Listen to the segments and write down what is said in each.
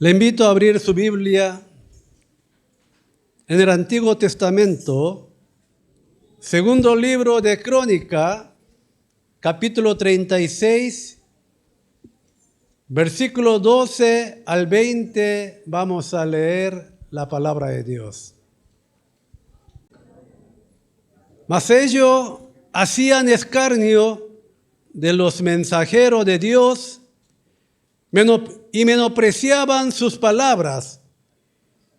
Le invito a abrir su Biblia en el Antiguo Testamento, segundo libro de Crónica, capítulo 36, versículo 12 al 20, vamos a leer la palabra de Dios. Mas ellos hacían escarnio de los mensajeros de Dios y menospreciaban sus palabras,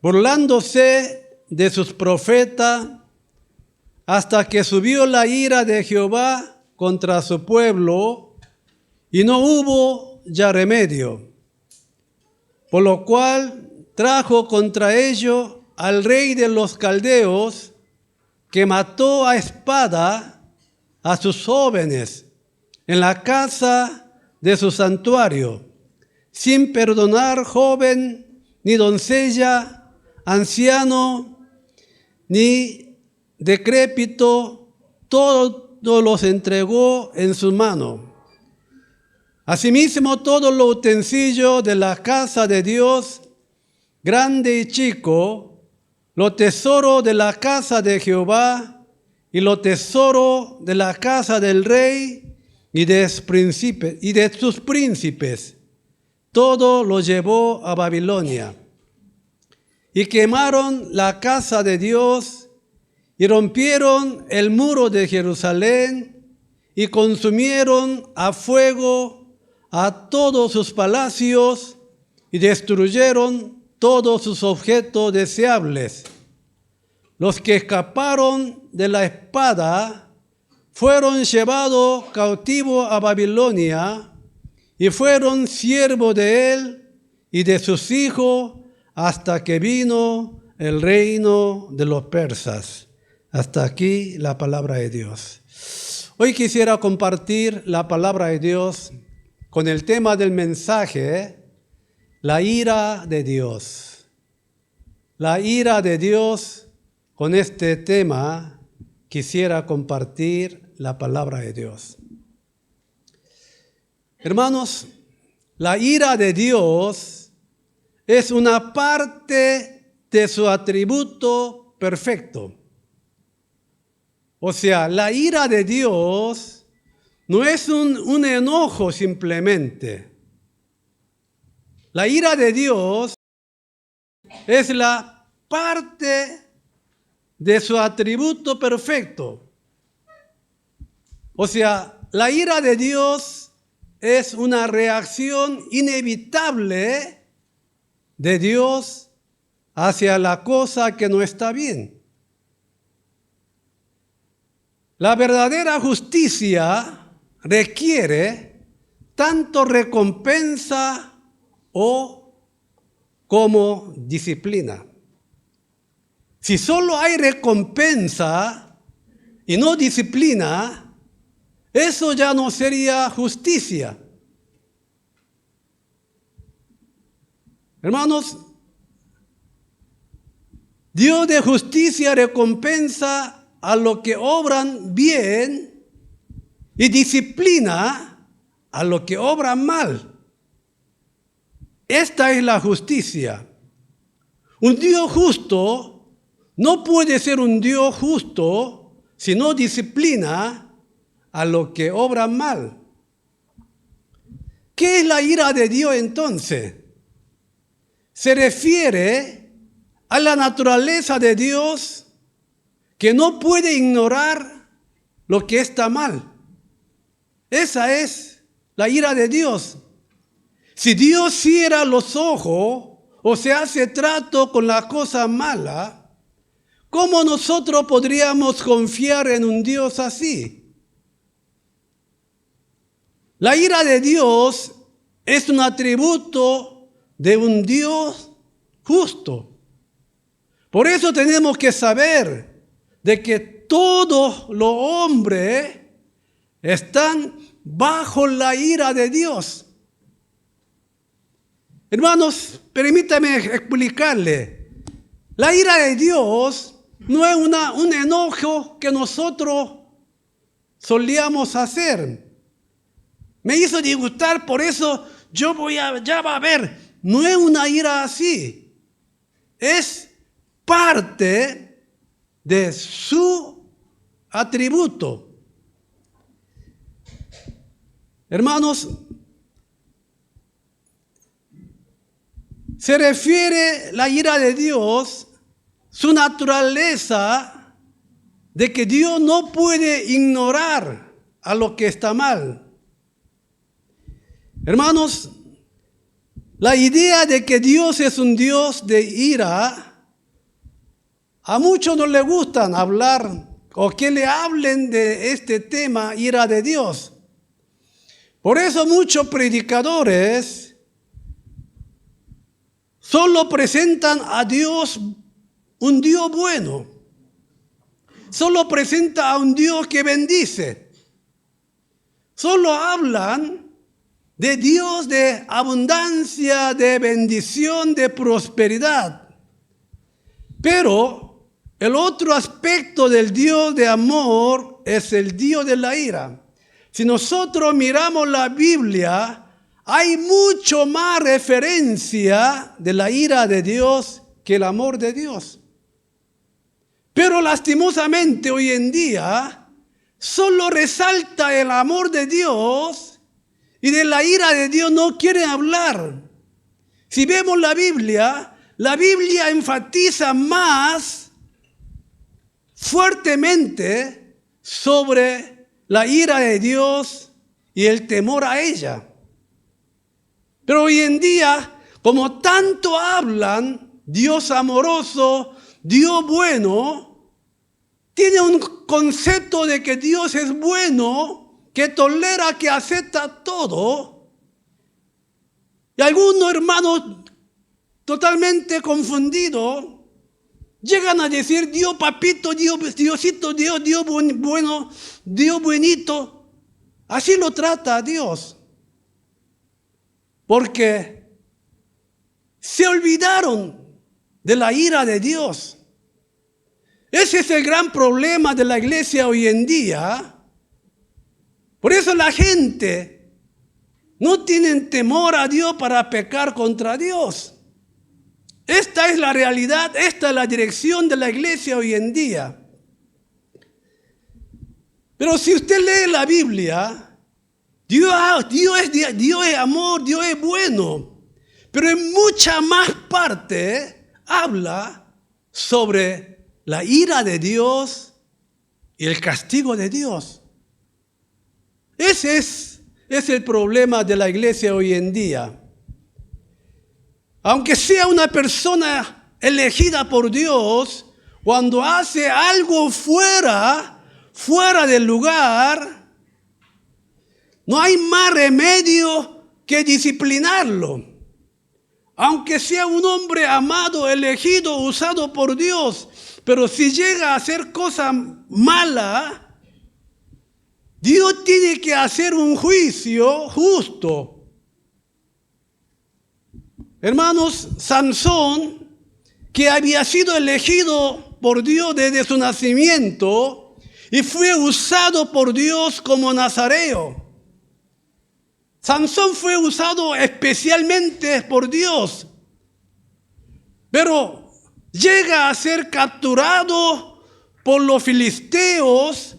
burlándose de sus profetas, hasta que subió la ira de Jehová contra su pueblo, y no hubo ya remedio. Por lo cual trajo contra ellos al rey de los caldeos, que mató a espada a sus jóvenes en la casa de su santuario, sin perdonar joven, ni doncella, anciano, ni decrépito, todo los entregó en su mano. Asimismo, todos los utensilios de la casa de Dios, grande y chico, los tesoros de la casa de Jehová y los tesoros de la casa del rey y de sus príncipes, todo lo llevó a Babilonia. Y quemaron la casa de Dios y rompieron el muro de Jerusalén y consumieron a fuego a todos sus palacios y destruyeron todos sus objetos deseables. Los que escaparon de la espada fueron llevados cautivos a Babilonia y fueron siervos de él y de sus hijos hasta que vino el reino de los persas. Hasta aquí la palabra de Dios. Hoy quisiera compartir la palabra de Dios con el tema del mensaje, la ira de Dios. La ira de Dios, con este tema quisiera compartir la palabra de Dios. Hermanos, la ira de Dios es una parte de su atributo perfecto. O sea, la ira de Dios no es un enojo simplemente. La ira de Dios es la parte de su atributo perfecto. O sea, la ira de Dios es una reacción inevitable de Dios hacia la cosa que no está bien. La verdadera justicia requiere tanto recompensa como disciplina. Si solo hay recompensa y no disciplina, eso ya no sería justicia. Hermanos, Dios de justicia recompensa a los que obran bien y disciplina a los que obran mal. Esta es la justicia. Un Dios justo no puede ser un Dios justo si no disciplina a los que obran mal. ¿Qué es la ira de Dios entonces? Se refiere a la naturaleza de Dios, que no puede ignorar lo que está mal. Esa es la ira de Dios. Si Dios cierra los ojos o se hace trato con la cosa mala, ¿cómo nosotros podríamos confiar en un Dios así? La ira de Dios es un atributo de un Dios justo. Por eso tenemos que saber de que todos los hombres están bajo la ira de Dios. Hermanos, permítame explicarle. La ira de Dios no es un enojo que nosotros solíamos hacer. Me hizo disgustar, por eso ya va a haber no es una ira así. Es parte de su atributo. Hermanos, se refiere la ira de Dios, su naturaleza de que Dios no puede ignorar a lo que está mal. Hermanos, la idea de que Dios es un Dios de ira, a muchos no les gustan hablar o que le hablen de este tema, ira de Dios. Por eso muchos predicadores solo presentan a Dios un Dios bueno. Solo presenta a un Dios que bendice. Solo hablan de Dios de abundancia, de bendición, de prosperidad. Pero el otro aspecto del Dios de amor es el Dios de la ira. Si nosotros miramos la Biblia, hay mucho más referencia de la ira de Dios que el amor de Dios. Pero lastimosamente hoy en día solo resalta el amor de Dios y de la ira de Dios no quieren hablar. Si vemos la Biblia enfatiza más fuertemente sobre la ira de Dios y el temor a ella. Pero hoy en día, como tanto hablan, Dios amoroso, Dios bueno, tiene un concepto de que Dios es bueno, que tolera, que acepta todo. Y algunos hermanos totalmente confundidos llegan a decir, Dios papito, Diosito, Dios bueno, Dios buenito. Así lo trata a Dios. Porque se olvidaron de la ira de Dios. Ese es el gran problema de la iglesia hoy en día. Por eso la gente no tiene temor a Dios para pecar contra Dios. Esta es la realidad, esta es la dirección de la iglesia hoy en día. Pero si usted lee la Biblia, Dios es amor, Dios es bueno. Pero en mucha más parte habla sobre la ira de Dios y el castigo de Dios. Ese es el problema de la iglesia hoy en día. Aunque sea una persona elegida por Dios, cuando hace algo fuera del lugar, no hay más remedio que disciplinarlo. Aunque sea un hombre amado, elegido, usado por Dios, pero si llega a hacer cosas malas, Dios tiene que hacer un juicio justo. Hermanos, Sansón, que había sido elegido por Dios desde su nacimiento y fue usado por Dios como nazareo. Sansón fue usado especialmente por Dios, pero llega a ser capturado por los filisteos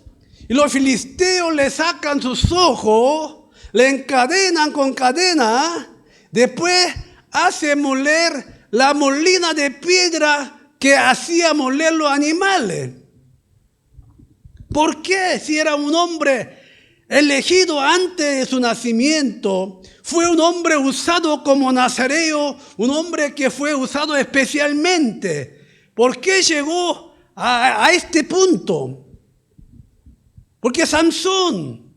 y los filisteos le sacan sus ojos, le encadenan con cadena, después hace moler la molina de piedra que hacía moler los animales. ¿Por qué? Si era un hombre elegido antes de su nacimiento, fue un hombre usado como nazareo, un hombre que fue usado especialmente. ¿Por qué llegó a este punto? Porque Sansón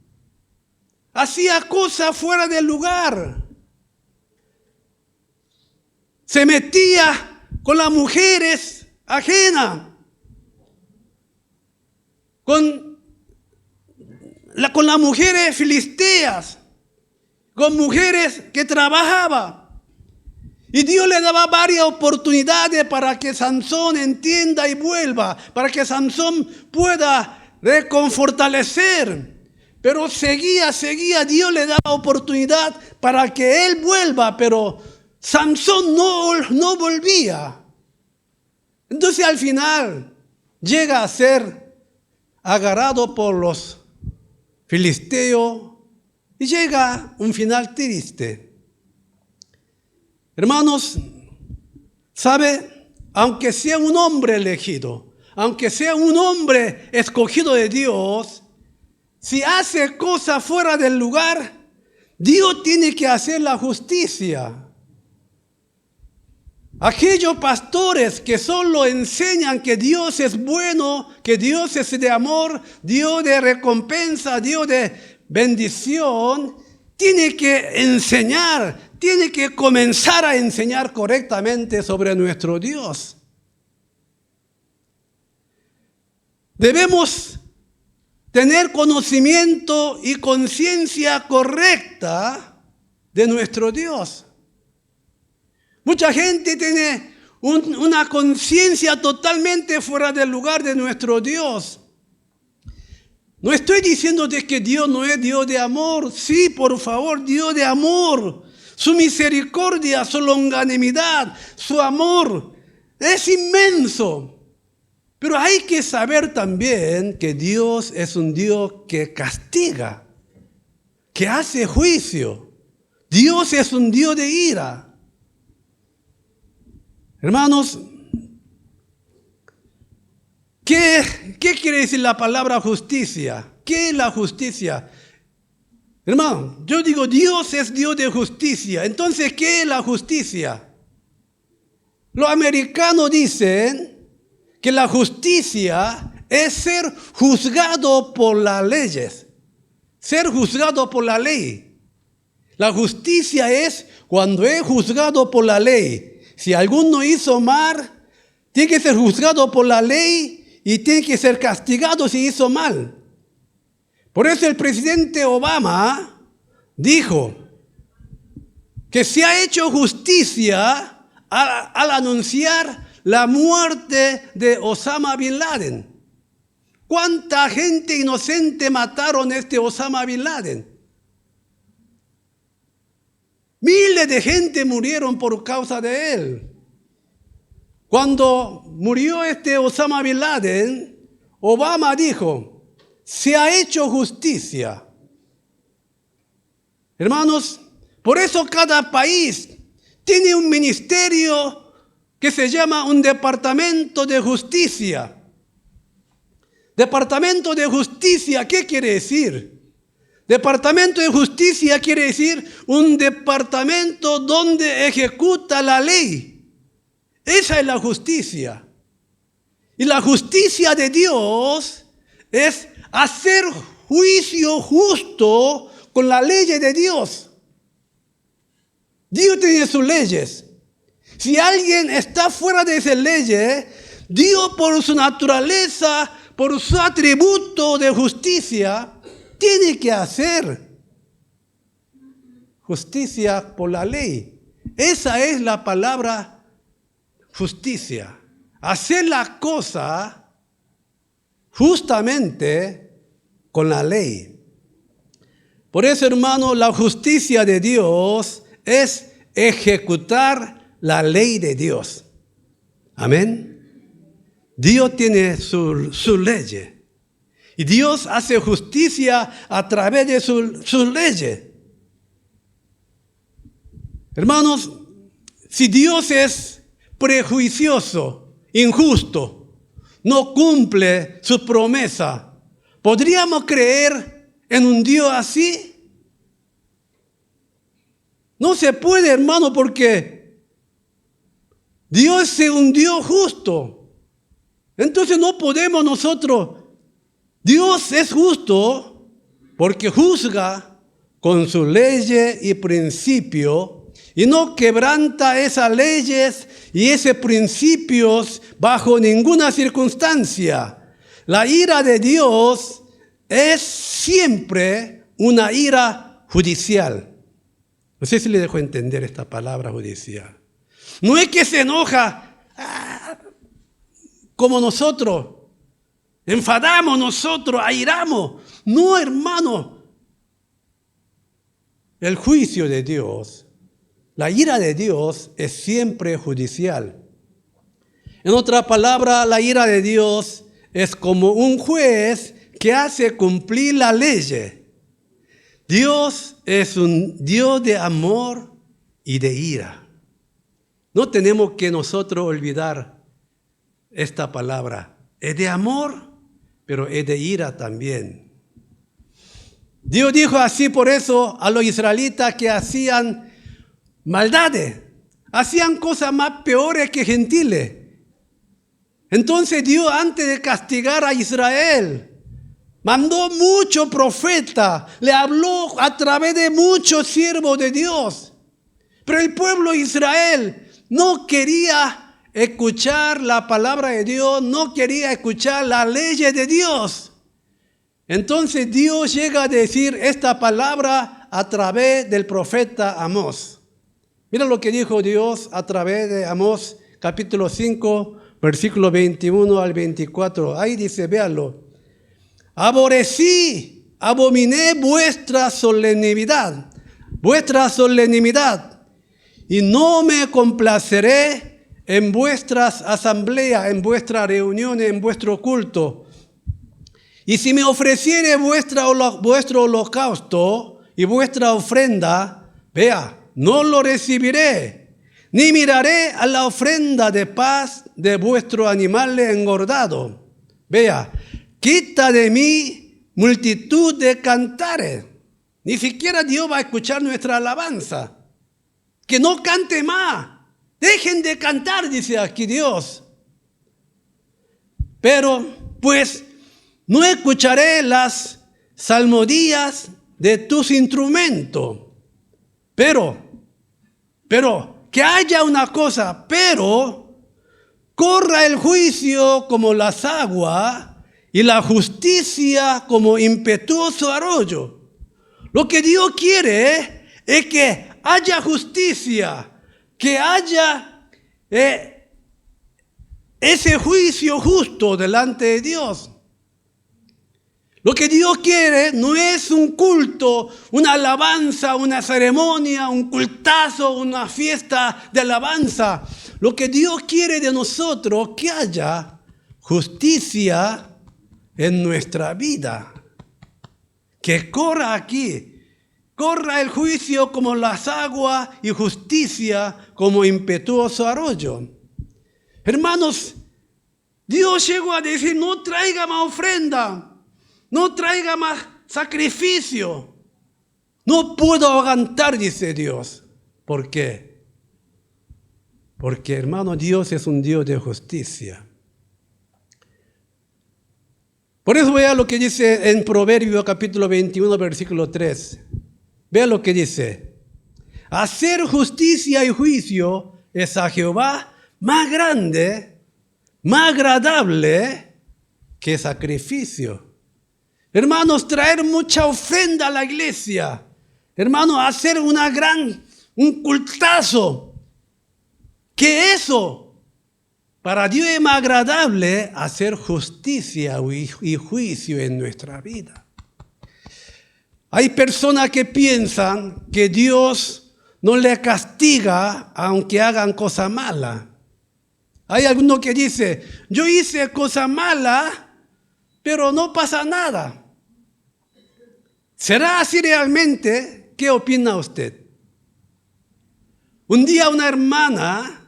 hacía cosas fuera del lugar. Se metía con las mujeres ajenas, con las mujeres filisteas, con mujeres que trabajaban. Y Dios le daba varias oportunidades para que Sansón entienda y vuelva, para que Sansón pueda reconfortalecer. Pero seguía, Dios le daba oportunidad para que él vuelva, pero Samson no volvía. Entonces al final llega a ser agarrado por los filisteos y llega un final triste. Hermanos, ¿sabe? Aunque sea un hombre elegido, aunque sea un hombre escogido de Dios, si hace cosas fuera del lugar, Dios tiene que hacer la justicia. Aquellos pastores que solo enseñan que Dios es bueno, que Dios es de amor, Dios de recompensa, Dios de bendición, tiene que enseñar, tiene que comenzar a enseñar correctamente sobre nuestro Dios. Debemos tener conocimiento y conciencia correcta de nuestro Dios. Mucha gente tiene una conciencia totalmente fuera del lugar de nuestro Dios. No estoy diciendo de que Dios no es Dios de amor. Sí, por favor, Dios de amor. Su misericordia, su longanimidad, su amor es inmenso. Pero hay que saber también que Dios es un Dios que castiga, que hace juicio. Dios es un Dios de ira. Hermanos, ¿qué quiere decir la palabra justicia? ¿Qué es la justicia? Hermano, yo digo Dios es Dios de justicia. Entonces, ¿qué es la justicia? Los americanos dicen que la justicia es ser juzgado por las leyes, ser juzgado por la ley. La justicia es cuando es juzgado por la ley. Si alguno hizo mal, tiene que ser juzgado por la ley y tiene que ser castigado si hizo mal. Por eso el presidente Obama dijo que se ha hecho justicia al anunciar la muerte de Osama Bin Laden. ¿Cuánta gente inocente mataron a este Osama Bin Laden? Miles de gente murieron por causa de él. Cuando murió este Osama Bin Laden, Obama dijo, se ha hecho justicia. Hermanos, por eso cada país tiene un ministerio que se llama un departamento de justicia. Departamento de justicia, ¿qué quiere decir? Departamento de justicia quiere decir un departamento donde ejecuta la ley. Esa es la justicia. Y la justicia de Dios es hacer juicio justo con las leyes de Dios. Dios tiene sus leyes. Si alguien está fuera de esas leyes, Dios por su naturaleza, por su atributo de justicia, tiene que hacer justicia por la ley. Esa es la palabra justicia. Hacer la cosa justamente con la ley. Por eso, hermano, la justicia de Dios es ejecutar la ley de Dios. Amén. Dios tiene sus leyes. Y Dios hace justicia a través de sus leyes. Hermanos, si Dios es prejuicioso, injusto, no cumple su promesa, ¿podríamos creer en un Dios así? No se puede, hermano, porque Dios es un Dios justo. Entonces no podemos nosotros. Dios es justo porque juzga con sus leyes y principios y no quebranta esas leyes y esos principios bajo ninguna circunstancia. La ira de Dios es siempre una ira judicial. No sé si le dejo entender esta palabra judicial. No es que se enoja como nosotros. Enfadamos nosotros, airamos. No, hermano. El juicio de Dios La ira de Dios es siempre judicial. En otra palabra, la ira de Dios es como un juez que hace cumplir la ley. Dios es un Dios de amor y de ira. No tenemos que nosotros olvidar esta palabra. Es de amor, pero es de ira también. Dios dijo así por eso a los israelitas que hacían maldades, hacían cosas más peores que gentiles. Entonces Dios, antes de castigar a Israel, mandó muchos profetas, le habló a través de muchos siervos de Dios. Pero el pueblo de Israel no quería escuchar la palabra de Dios, no quería escuchar las leyes de Dios. Entonces Dios llega a decir esta palabra a través del profeta Amós. Mira lo que dijo Dios a través de Amós, capítulo 5, versículo 21 al 24. Ahí dice, véanlo. Aborrecí, abominé vuestra solemnidad, y no me complaceré en vuestras asambleas, en vuestras reuniones, en vuestro culto. Y si me ofreciere vuestro holocausto y vuestra ofrenda, vea, no lo recibiré, ni miraré a la ofrenda de paz de vuestros animales engordados. Vea, quita de mí multitud de cantares. Ni siquiera Dios va a escuchar nuestra alabanza. Que no cante más. Dejen de cantar, dice aquí Dios. Pero, pues, no escucharé las salmodias de tus instrumentos. Pero, que haya una cosa, pero corra el juicio como las aguas y la justicia como impetuoso arroyo. Lo que Dios quiere es que haya justicia, que haya ese juicio justo delante de Dios. Lo que Dios quiere no es un culto, una alabanza, una ceremonia, un cultazo, una fiesta de alabanza. Lo que Dios quiere de nosotros es que haya justicia en nuestra vida. Que corra aquí, corra el juicio como las aguas y justicia como impetuoso arroyo. Hermanos, Dios llegó a decir, no traiga más ofrenda. No traiga más sacrificio. No puedo aguantar, dice Dios. ¿Por qué? Porque, hermano, Dios es un Dios de justicia. Por eso vea lo que dice en Proverbios capítulo 21, versículo 3. Vea lo que dice. Hacer justicia y juicio es a Jehová más grande, más agradable que sacrificio. Hermanos, traer mucha ofrenda a la iglesia. Hermanos, hacer un cultazo. Que eso, para Dios es más agradable hacer justicia y juicio en nuestra vida. Hay personas que piensan que Dios no le castiga aunque hagan cosas malas. Hay algunos que dicen, yo hice cosas malas, pero no pasa nada. ¿Será así realmente? ¿Qué opina usted? Un día una hermana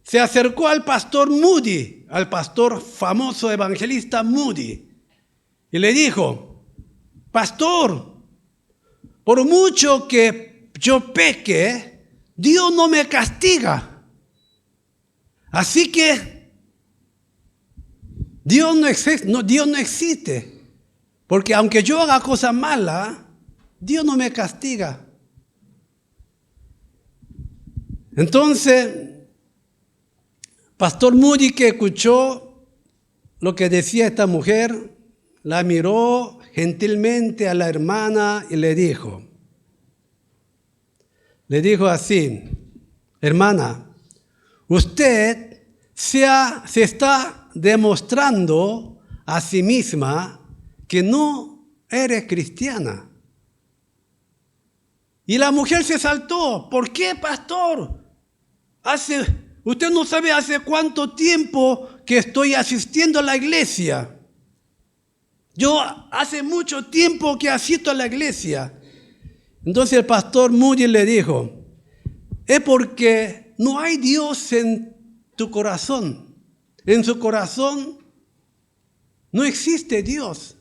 se acercó al pastor Moody, al pastor famoso evangelista Moody, y le dijo, pastor, por mucho que yo peque, Dios no me castiga. Así que Dios no existe. Porque aunque yo haga cosas malas, Dios no me castiga. Entonces, pastor Moody, que escuchó lo que decía esta mujer, la miró gentilmente a la hermana y le dijo así, hermana, usted se está demostrando a sí misma que no eres cristiana. Y la mujer se saltó. ¿Por qué, pastor? Usted no sabe hace cuánto tiempo que estoy asistiendo a la iglesia. Yo hace mucho tiempo que asisto a la iglesia. Entonces el pastor Moody le dijo, es porque no hay Dios en tu corazón. En su corazón no existe Dios.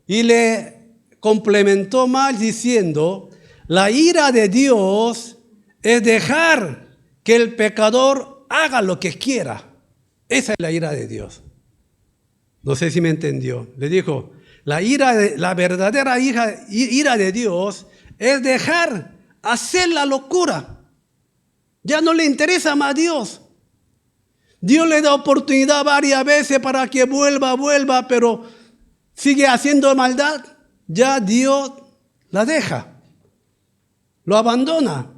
Y le complementó más diciendo, la ira de Dios es dejar que el pecador haga lo que quiera. Esa es la ira de Dios. No sé si me entendió. Le dijo, la verdadera ira de Dios es dejar hacer la locura. Ya no le interesa más a Dios. Dios le da oportunidad varias veces para que vuelva, pero sigue haciendo maldad. Ya Dios la deja. Lo abandona.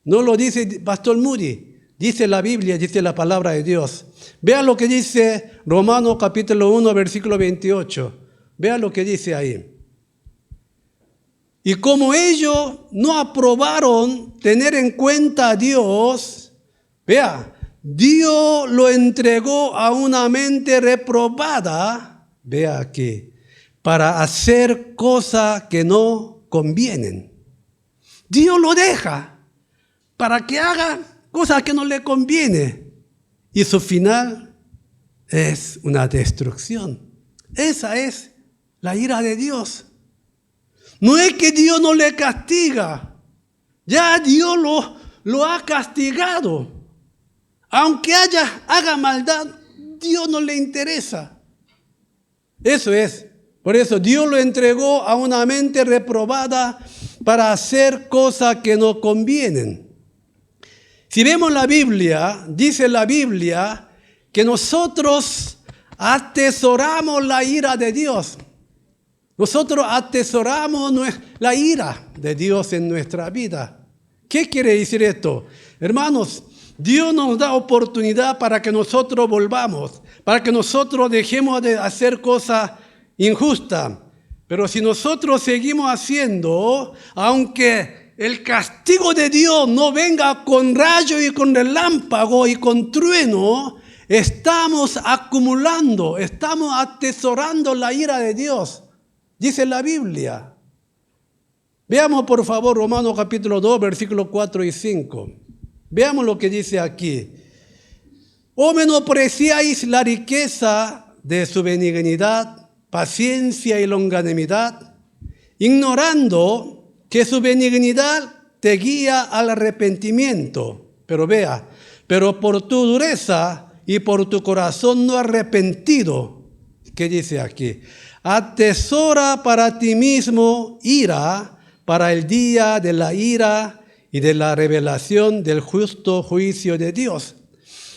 No lo dice Pastor Moody. Dice la Biblia, dice la palabra de Dios. Vea lo que dice Romanos capítulo 1, versículo 28. Vea lo que dice ahí. Y como ellos no aprobaron tener en cuenta a Dios, vea, Dios lo entregó a una mente reprobada, vea aquí, para hacer cosas que no convienen. Dios lo deja para que haga cosas que no le conviene. Y su final es una destrucción. Esa es la ira de Dios. No es que Dios no le castiga. Ya Dios lo ha castigado. Aunque haga maldad, Dios no le interesa. Eso es. Por eso Dios lo entregó a una mente reprobada para hacer cosas que no convienen. Si vemos la Biblia, dice la Biblia que nosotros atesoramos la ira de Dios. Nosotros atesoramos la ira de Dios en nuestra vida. ¿Qué quiere decir esto? Hermanos, Dios nos da oportunidad para que nosotros volvamos, para que nosotros dejemos de hacer cosas injustas. Pero si nosotros seguimos haciendo, aunque el castigo de Dios no venga con rayo y con relámpago y con trueno, estamos acumulando, estamos atesorando la ira de Dios. Dice la Biblia. Veamos por favor Romanos capítulo 2, versículos 4 y 5. Veamos lo que dice aquí. ¿O menospreciáis la riqueza de su benignidad, paciencia y longanimidad, ignorando que su benignidad te guía al arrepentimiento? Pero vea, pero por tu dureza y por tu corazón no arrepentido, ¿qué dice aquí? Atesora para ti mismo ira para el día de la ira y de la revelación del justo juicio de Dios.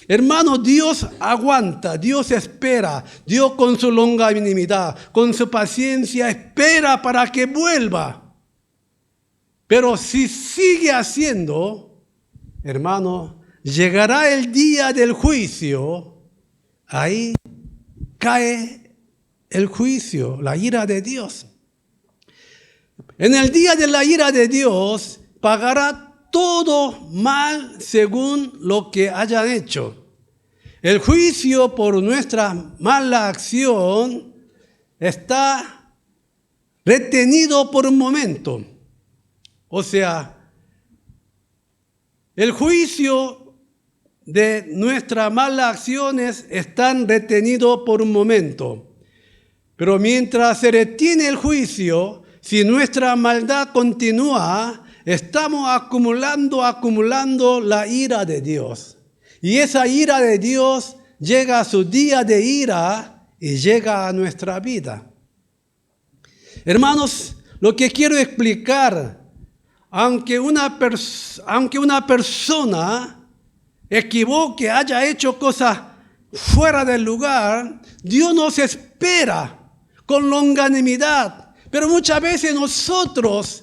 Hermano, Dios aguanta, Dios espera, Dios con su longanimidad, con su paciencia espera para que vuelva. Pero si sigue haciendo, hermano, llegará el día del juicio, ahí cae el juicio, la ira de Dios. En el día de la ira de Dios, pagará todo mal según lo que hayan hecho. El juicio por nuestra mala acción está retenido por un momento. O sea, el juicio de nuestras malas acciones están retenidos por un momento. Pero mientras se retiene el juicio, si nuestra maldad continúa, estamos acumulando la ira de Dios. Y esa ira de Dios llega a su día de ira y llega a nuestra vida. Hermanos, lo que quiero explicar, aunque una persona equivoque, haya hecho cosas fuera del lugar, Dios nos espera con longanimidad. Pero muchas veces nosotros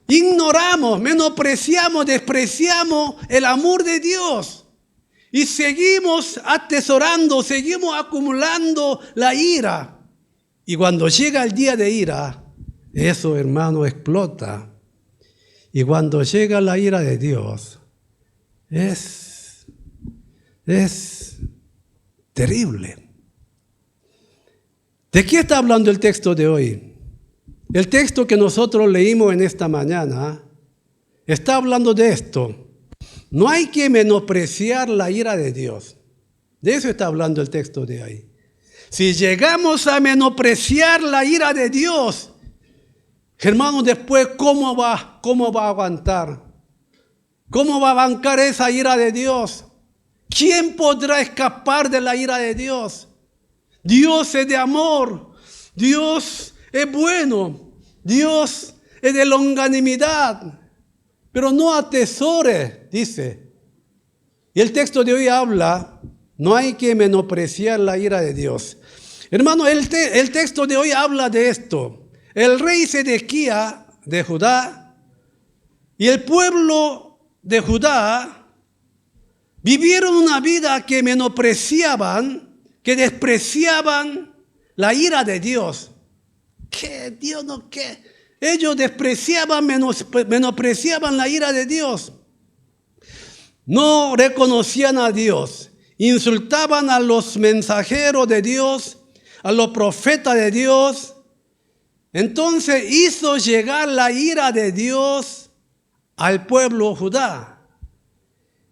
ignoramos, menospreciamos, despreciamos el amor de Dios. Y seguimos atesorando, seguimos acumulando la ira. Y cuando llega el día de ira, eso, hermano, explota. Y cuando llega la ira de Dios, es terrible. ¿De qué está hablando el texto de hoy? El texto que nosotros leímos en esta mañana está hablando de esto. No hay que menospreciar la ira de Dios. De eso está hablando el texto de hoy. Si llegamos a menospreciar la ira de Dios, hermano, después ¿cómo va a aguantar? ¿Cómo va a bancar esa ira de Dios? ¿Quién podrá escapar de la ira de Dios? Dios es de amor, Dios es bueno, Dios es de longanimidad, pero no atesore, dice. Y el texto de hoy habla, no hay que menospreciar la ira de Dios. Hermano, el texto de hoy habla de esto. El rey Sedequías de Judá y el pueblo de Judá vivieron una vida que menospreciaban, que despreciaban la ira de Dios. ¿Qué? Dios no, ¿qué? Ellos despreciaban, menospreciaban la ira de Dios. No reconocían a Dios. Insultaban a los mensajeros de Dios, a los profetas de Dios. Entonces hizo llegar la ira de Dios al pueblo Judá.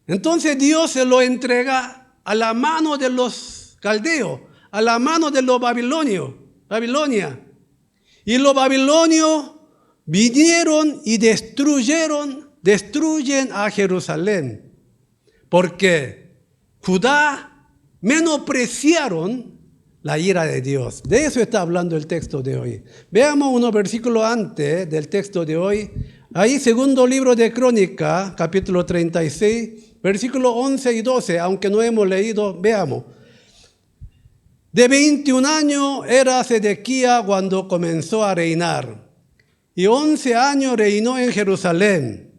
Entonces Dios se lo entrega a la mano de los caldeos, a la mano de los Babilonia. Y los babilonios vinieron y destruyen a Jerusalén. Porque Judá menospreciaron la ira de Dios. De eso está hablando el texto de hoy. Veamos unos versículos antes del texto de hoy. Ahí, segundo libro de Crónica, capítulo 36, versículos 11 y 12, aunque no hemos leído, veamos. De 21 años era Sedequías cuando comenzó a reinar, y 11 años reinó en Jerusalén.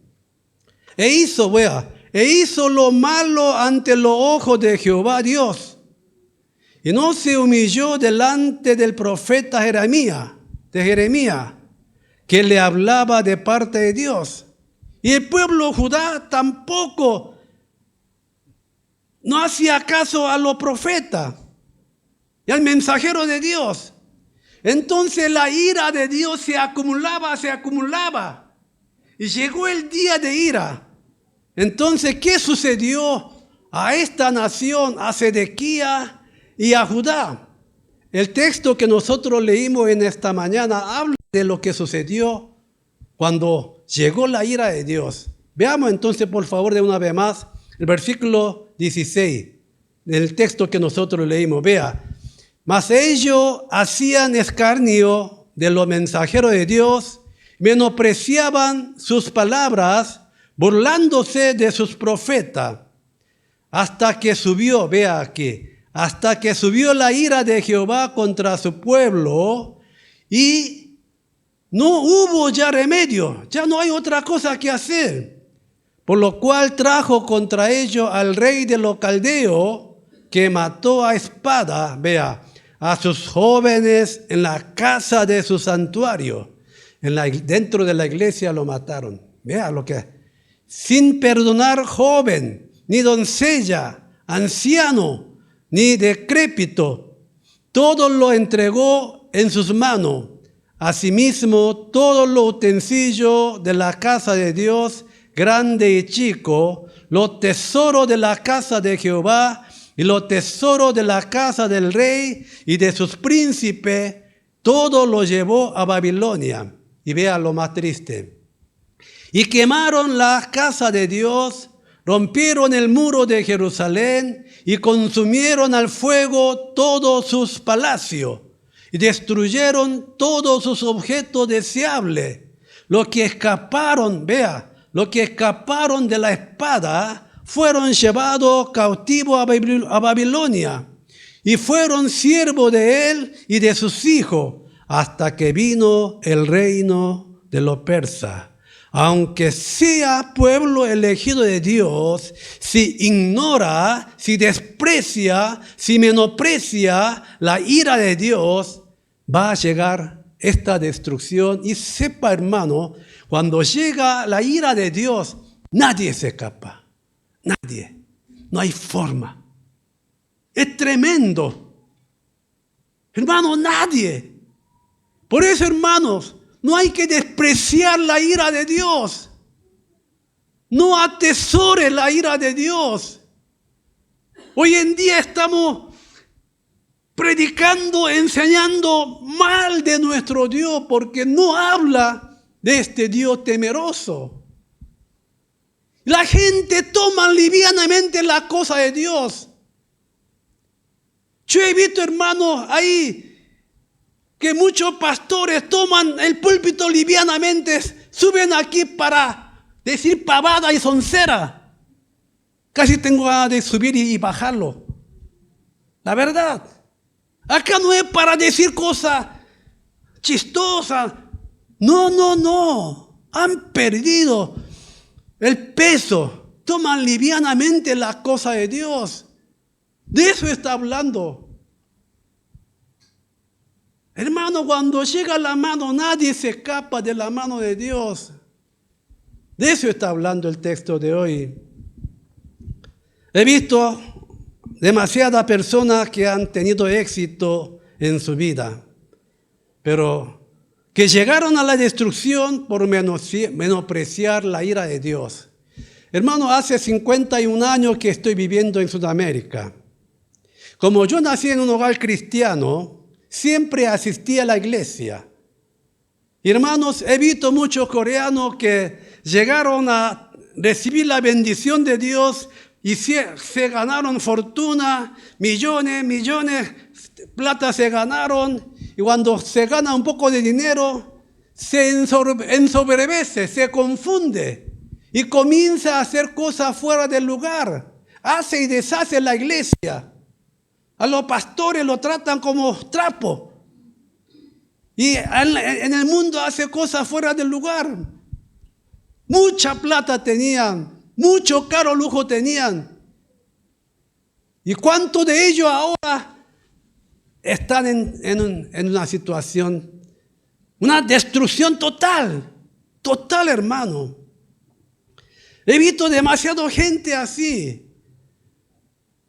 E hizo lo malo ante los ojos de Jehová Dios, y no se humilló delante del profeta Jeremías, que le hablaba de parte de Dios. Y el pueblo Judá tampoco no hacía caso a los profetas y al mensajero de Dios. Entonces la ira de Dios se acumulaba. Y llegó el día de ira. Entonces, ¿qué sucedió a esta nación, a Sedequías y a Judá? El texto que nosotros leímos en esta mañana habla de lo que sucedió cuando llegó la ira de Dios. Veamos entonces, por favor, de una vez más, el versículo 16 del texto que nosotros leímos. Vea, mas ellos hacían escarnio de los mensajeros de Dios, menospreciaban sus palabras, burlándose de sus profetas, hasta que subió, vea aquí, hasta que subió la ira de Jehová contra su pueblo y no hubo ya remedio, ya no hay otra cosa que hacer. Por lo cual trajo contra ellos al rey de los caldeos, que mató a espada, vea, a sus jóvenes en la casa de su santuario. Dentro de la iglesia lo mataron. Vea lo que, sin perdonar joven, ni doncella, anciano, ni decrépito, todo lo entregó en sus manos. Asimismo, todos los utensilios de la casa de Dios, grande y chico, los tesoros de la casa de Jehová y los tesoros de la casa del rey y de sus príncipes, todo lo llevó a Babilonia. Y vea lo más triste. Y quemaron la casa de Dios, rompieron el muro de Jerusalén y consumieron al fuego todos sus palacios y destruyeron todos sus objetos deseables. Los que escaparon, vea, los que escaparon de la espada fueron llevados cautivos a Babilonia y fueron siervos de él y de sus hijos hasta que vino el reino de los persas. Aunque sea pueblo elegido de Dios, si ignora, si desprecia, si menosprecia la ira de Dios, va a llegar esta destrucción. Y sepa, hermano, cuando llega la ira de Dios, nadie se escapa. Nadie. No hay forma. Es tremendo. Hermano, nadie. Por eso, hermanos, no hay que despreciar la ira de Dios. No atesore la ira de Dios. Hoy en día estamos predicando, enseñando mal de nuestro Dios porque no habla de este Dios temeroso. La gente toma livianamente la cosa de Dios. Yo he visto, hermanos, ahí que muchos pastores toman el púlpito livianamente, suben aquí para decir pavada y soncera. Casi tengo ganas de subir y bajarlo. La verdad. Acá no es para decir cosas chistosas. No. Han perdido el peso. Toman livianamente la cosa de Dios. De eso está hablando. Hermano, cuando llega la mano, nadie se escapa de la mano de Dios. De eso está hablando el texto de hoy. He visto demasiadas personas que han tenido éxito en su vida, pero que llegaron a la destrucción por menospreciar la ira de Dios. Hermano, hace 51 años que estoy viviendo en Sudamérica. Como yo nací en un hogar cristiano, siempre asistí a la iglesia. Y hermanos, he visto muchos coreanos que llegaron a recibir la bendición de Dios y se ganaron fortuna, millones, plata se ganaron. Y cuando se gana un poco de dinero, se ensoberbece, se confunde y comienza a hacer cosas fuera del lugar. Hace y deshace la iglesia. A los pastores lo tratan como trapo. Y en el mundo hace cosas fuera del lugar. Mucha plata tenían, mucho caro lujo tenían. ¿Y cuántos de ellos ahora están en una situación, una destrucción total, hermano? He visto demasiada gente así.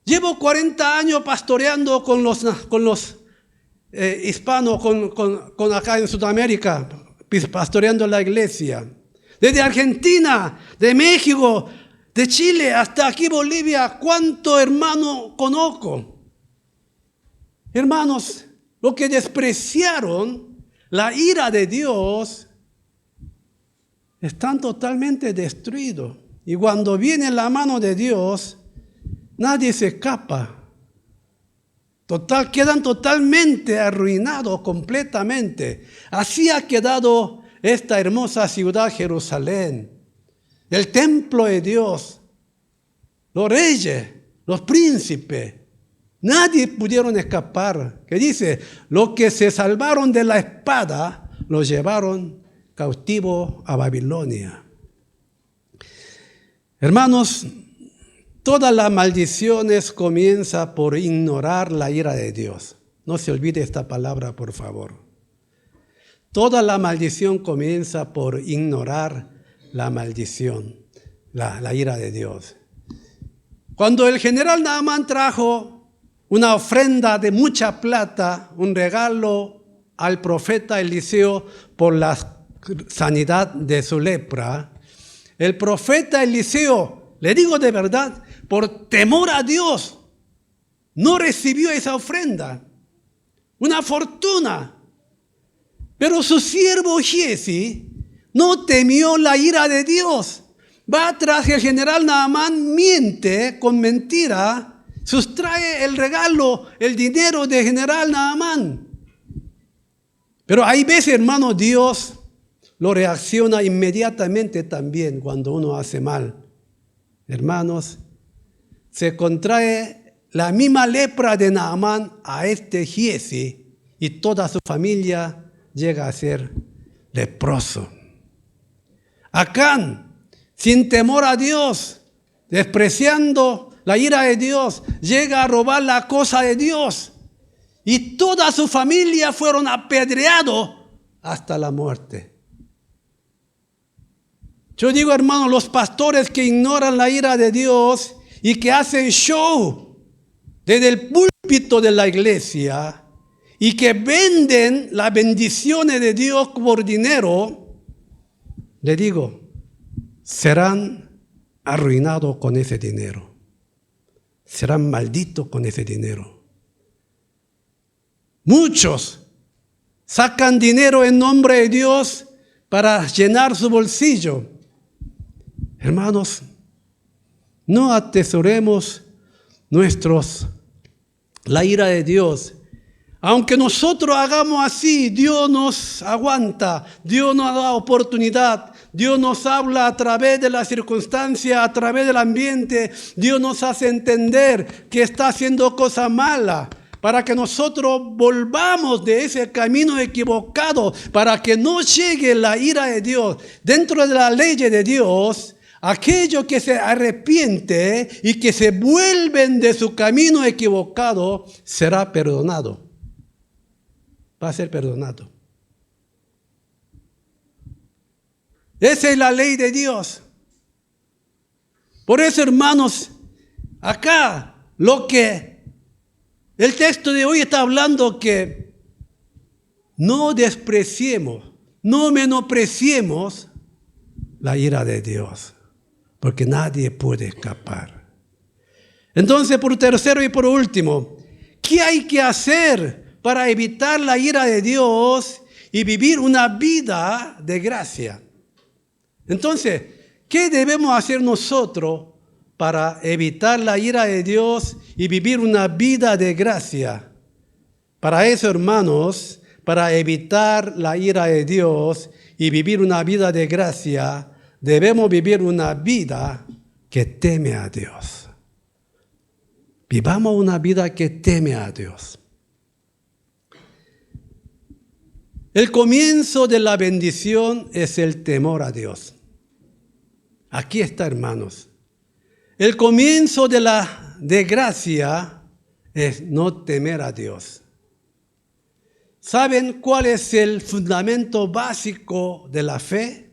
Llevo 40 años pastoreando con los hispanos, con acá en Sudamérica, pastoreando la iglesia. Desde Argentina, de México, de Chile hasta aquí Bolivia, ¿cuántos hermanos conozco? Hermanos, los que despreciaron la ira de Dios están totalmente destruidos. Y cuando viene la mano de Dios, nadie se escapa. Quedan totalmente arruinados, completamente. Así ha quedado esta hermosa ciudad, Jerusalén. El templo de Dios. Los reyes, los príncipes. Nadie pudieron escapar. Que dice, los que se salvaron de la espada, los llevaron cautivos a Babilonia. Hermanos, todas las maldiciones comienzan por ignorar la ira de Dios. No se olvide esta palabra, por favor. Toda la maldición comienza por ignorar la maldición, la ira de Dios. Cuando el general Naamán trajo una ofrenda de mucha plata, un regalo al profeta Eliseo por la sanidad de su lepra, el profeta Eliseo, le digo de verdad, por temor a Dios, no recibió esa ofrenda, una fortuna. Pero su siervo Giezi no temió la ira de Dios. Va tras el general Naamán, miente con mentira, sustrae el regalo, el dinero del general Naamán. Pero hay veces, hermano, Dios lo reacciona inmediatamente también cuando uno hace mal. Hermanos, se contrae la misma lepra de Naamán a este Giezi y toda su familia llega a ser leproso. Acán, sin temor a Dios, despreciando la ira de Dios, llega a robar la cosa de Dios. Y toda su familia fueron apedreados hasta la muerte. Yo digo, hermanos, los pastores que ignoran la ira de Dios y que hacen show desde el púlpito de la iglesia y que venden las bendiciones de Dios por dinero, le digo, serán arruinados con ese dinero. Serán malditos con ese dinero. Muchos sacan dinero en nombre de Dios para llenar su bolsillo. Hermanos, no atesoremos la ira de Dios. Aunque nosotros hagamos así, Dios nos aguanta, Dios nos da oportunidad, Dios nos habla a través de las circunstancias, a través del ambiente, Dios nos hace entender que está haciendo cosas malas, para que nosotros volvamos de ese camino equivocado, para que no llegue la ira de Dios. Dentro de la ley de Dios, aquellos que se arrepienten y que se vuelven de su camino equivocado, será perdonado. Va a ser perdonado. Esa es la ley de Dios. Por eso, hermanos, acá el texto de hoy está hablando que no despreciemos, no menospreciemos la ira de Dios, porque nadie puede escapar. Entonces, por tercero y por último, ¿qué hay que hacer para evitar la ira de Dios y vivir una vida de gracia? Entonces, ¿qué debemos hacer nosotros para evitar la ira de Dios y vivir una vida de gracia? Para eso, hermanos, para evitar la ira de Dios y vivir una vida de gracia, debemos vivir una vida que teme a Dios. Vivamos una vida que teme a Dios. El comienzo de la bendición es el temor a Dios. Aquí está, hermanos. El comienzo de gracia es no temer a Dios. ¿Saben cuál es el fundamento básico de la fe?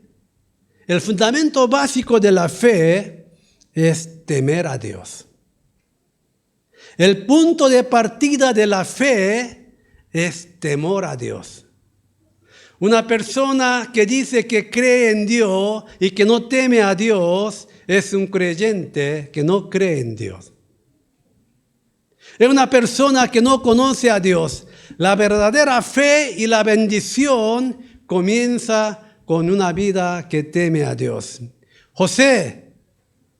El fundamento básico de la fe es temer a Dios. El punto de partida de la fe es temor a Dios. Una persona que dice que cree en Dios y que no teme a Dios es un creyente que no cree en Dios. Es una persona que no conoce a Dios. La verdadera fe y la bendición comienza con una vida que teme a Dios. José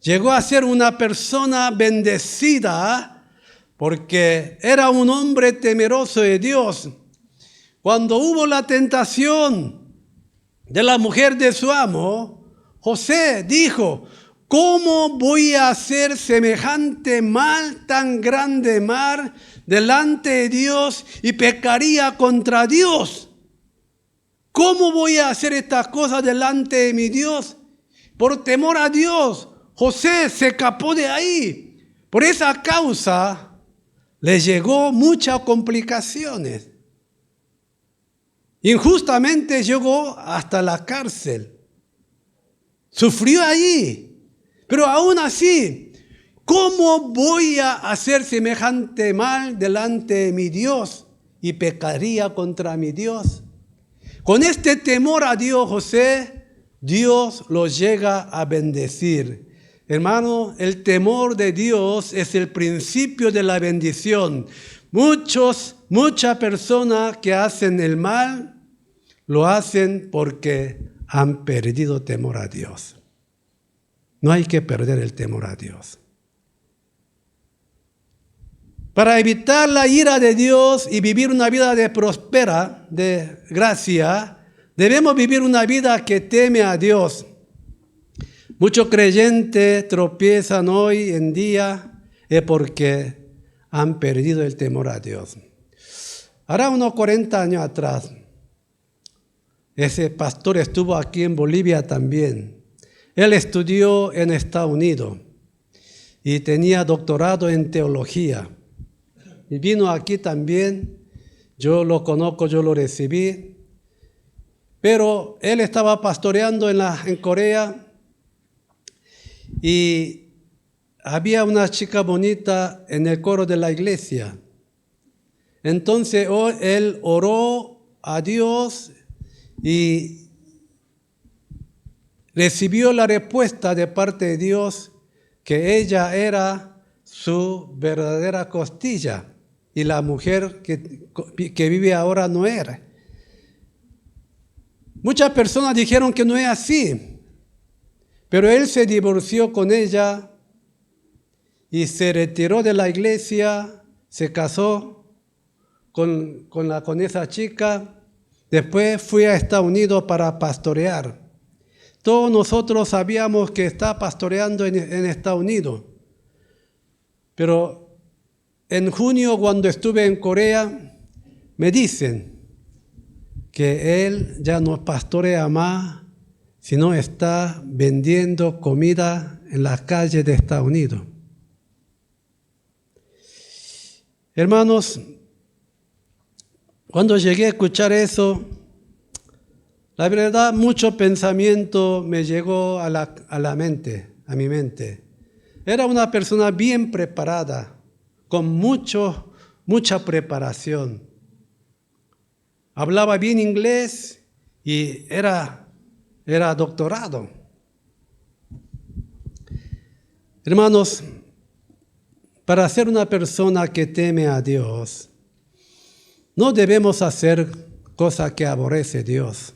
llegó a ser una persona bendecida porque era un hombre temeroso de Dios. Cuando hubo la tentación de la mujer de su amo, José dijo, ¿cómo voy a hacer semejante mal, tan grande mal, delante de Dios y pecaría contra Dios? ¿Cómo voy a hacer estas cosas delante de mi Dios? Por temor a Dios, José se escapó de ahí. Por esa causa le llegó muchas complicaciones. Injustamente llegó hasta la cárcel. Sufrió allí. Pero aún así, ¿cómo voy a hacer semejante mal delante de mi Dios y pecaría contra mi Dios? Con este temor a Dios, José, Dios lo llega a bendecir. Hermano, el temor de Dios es el principio de la bendición. Muchas personas que hacen el mal, lo hacen porque han perdido temor a Dios. No hay que perder el temor a Dios. Para evitar la ira de Dios y vivir una vida de próspera, de gracia, debemos vivir una vida que teme a Dios. Muchos creyentes tropiezan hoy en día porque han perdido el temor a Dios. Hará unos 40 años atrás, ese pastor estuvo aquí en Bolivia también. Él estudió en Estados Unidos y tenía doctorado en teología. Y vino aquí también, yo lo conozco, yo lo recibí. pero él estaba pastoreando en Corea y había una chica bonita en el coro de la iglesia. Entonces él oró a Dios y recibió la respuesta de parte de Dios que ella era su verdadera costilla y la mujer que vive ahora no era. Muchas personas dijeron que no es así, pero él se divorció con ella y se retiró de la iglesia, se casó con esa chica. Después fui a Estados Unidos para pastorear. Todos nosotros sabíamos que está pastoreando en Estados Unidos. Pero en junio, cuando estuve en Corea, me dicen que él ya no pastorea más, sino está vendiendo comida en las calles de Estados Unidos. Hermanos, cuando llegué a escuchar eso, la verdad, mucho pensamiento me llegó a mi mente. Era una persona bien preparada, con mucha preparación. Hablaba bien inglés y era doctorado. Hermanos, para ser una persona que teme a Dios, no debemos hacer cosas que aborrece a Dios.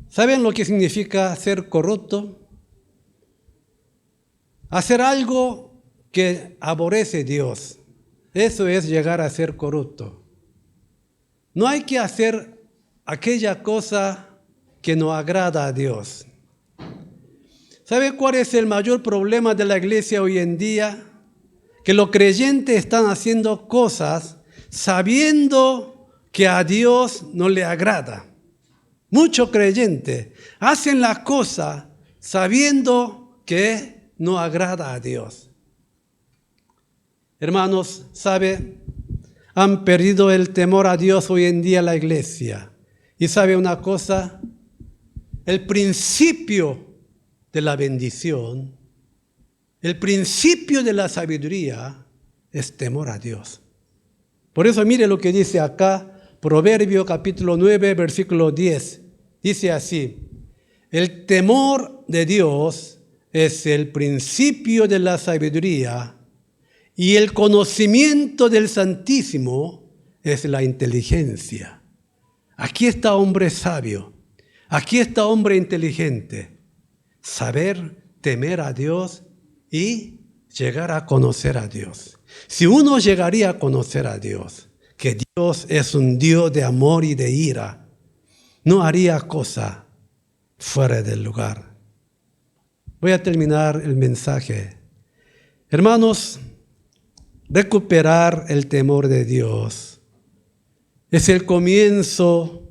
¿Saben lo que significa ser corrupto? Hacer algo que aborrece a Dios. Eso es llegar a ser corrupto. No hay que hacer aquella cosa que no agrada a Dios. ¿Sabe cuál es el mayor problema de la iglesia hoy en día? Que los creyentes están haciendo cosas sabiendo que a Dios no le agrada. Muchos creyentes hacen las cosas sabiendo que no agrada a Dios. Hermanos, ¿sabe? Han perdido el temor a Dios hoy en día la iglesia. Y ¿sabe una cosa? El principio de la bendición, el principio de la sabiduría es temor a Dios. Por eso mire lo que dice acá, Proverbio capítulo 9, versículo 10. Dice así: el temor de Dios es el principio de la sabiduría y el conocimiento del Santísimo es la inteligencia. Aquí está hombre sabio, aquí está hombre inteligente. Saber temer a Dios y llegar a conocer a Dios. Si uno llegaría a conocer a Dios, que Dios es un Dios de amor y de ira, no haría cosa fuera del lugar. Voy a terminar el mensaje. Hermanos, recuperar el temor de Dios es el comienzo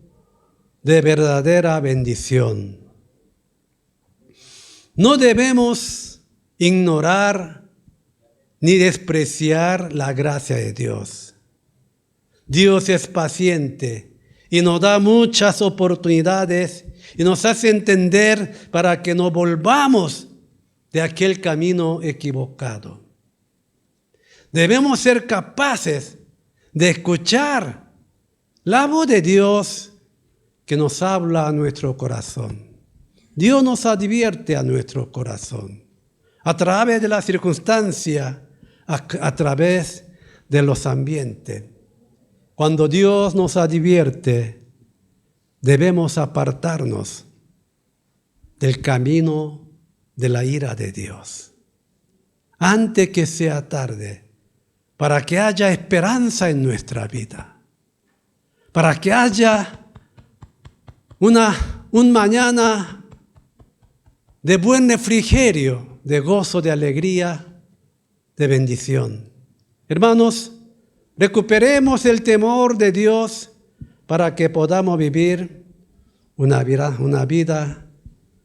de verdadera bendición. No debemos ignorar ni despreciar la gracia de Dios. Dios es paciente y nos da muchas oportunidades y nos hace entender para que no volvamos de aquel camino equivocado. Debemos ser capaces de escuchar la voz de Dios que nos habla a nuestro corazón. Dios nos advierte a nuestro corazón a través de la circunstancia, a través de los ambientes. Cuando Dios nos advierte, debemos apartarnos del camino de la ira de Dios, antes que sea tarde, para que haya esperanza en nuestra vida, para que haya un mañana de buen refrigerio, de gozo, de alegría, de bendición. Hermanos, recuperemos el temor de Dios para que podamos vivir una vida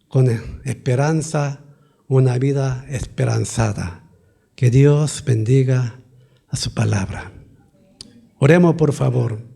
con esperanza, una vida esperanzada. Que Dios bendiga a su palabra. Oremos, por favor.